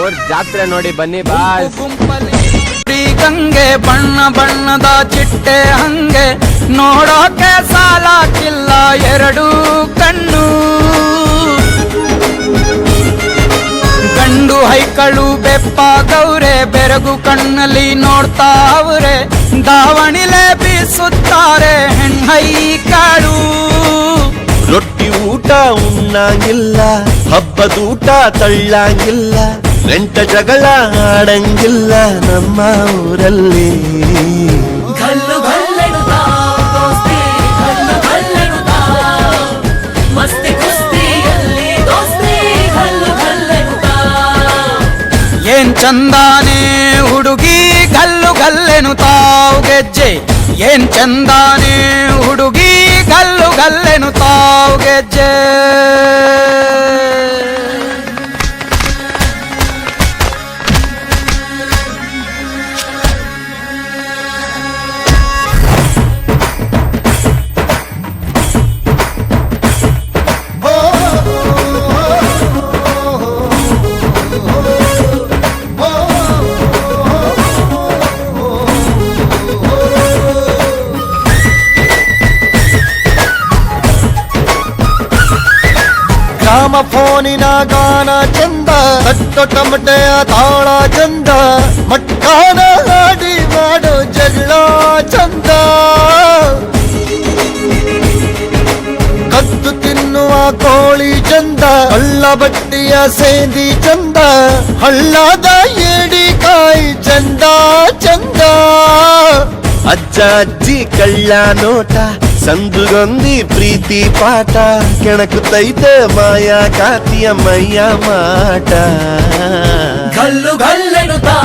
ನಮ್ಮೂರ್ ಜಾತ್ರೆ ನೋಡಿ ಬನ್ನಿ ಬಾಸ್. ಗುಂಪಲ್ಲಿ ಗಂಗೆ ಬಣ್ಣ ಬಣ್ಣದ ಚಿಟ್ಟೆ ಹಂಗೆ ನೋಡೋಕೆ ಸಾಲಾಕಿಲ್ಲ ಎರಡು ಕಣ್ಣು. ಗಂಡು ಹೈಕಳು ಬೆಪ್ಪಾಗವ್ರೆ ಬೆರಗು ಕಣ್ಣಲ್ಲಿ ನೋಡ್ತಾ ಅವ್ರೆ. ದಾವಣಿಲೆ ಬೀಸುತ್ತಾರೆ ಹೆಣ್ಣೈಕಳು. ರೊಟ್ಟಿ ಊಟ ಉಣ್ಣಂಗಿಲ್ಲ, ಹಬ್ಬದೂಟ ತಳ್ಳಂಗಿಲ್ಲ, ನೆಂಟ ಜಗಳ ಆಡಂಗಿಲ್ಲ ನಮ್ಮ ಊರಲ್ಲಿ. ಗಲ್ಲು ಗಲ್ಲೆನುತ್ತಾ ದೋಸ್ತಿ ಗಲ್ಲು ಗಲ್ಲೆನುತ್ತಾ ಮಸ್ತಿ ಕುಸ್ತಿಯಲ್ಲಿ ದೋಸ್ತಿ ಗಲ್ಲು ಗಲ್ಲೆನುತ್ತಾ. ಏನ್ ಚಂದಾನೆ ಹುಡುಗಿ ಗಲ್ಲು ಗಲ್ಲೆನುತ್ತಾವ್ ಗೆಜ್ಜೆ. ಏನ್ ಚಂದಾನೆ ಹುಡುಗಿ ಗಲ್ಲು ಗಲ್ಲೆನುತ್ತಾವ್ ಗೆಜ್ಜೆ. ಗ್ರಾಮ ಫೋನಿನ ಗಾನ ಚಂದ, ತಟ್ಟೊ ಟಮಟೆಯ ತಾಳ ಚಂದ, ಮಟ್ಟಾನ ಹಾಡಿ ಮಾಡೋ ಜಗಳ ಚಂದ. ಕದ್ದು ತಿನ್ನುವ ಕೋಳಿ ಚಂದ, ಹಳ್ಳ ಬಟ್ಟಿಯ ಸೇಂದಿ ಚಂದ, ಹಳ್ಳದ ಏಡಿಕಾಯಿ ಚಂದ ಚಂದ. ಅಜ್ಜ ಅಜ್ಜಿ ಕಳ್ಳ ನೋಟ, ಸಂದುಗೊಂದಿ ಪ್ರೀತಿ ಪಾಠ, ಕೆಣಕುತ್ತೈತೆ ಮಾಯಾ ಕಾತಿಯ ಮೈಯ ಮಾಟ. ಗಲ್ಲು ಗಲ್ಲೆನುತ್ತಾ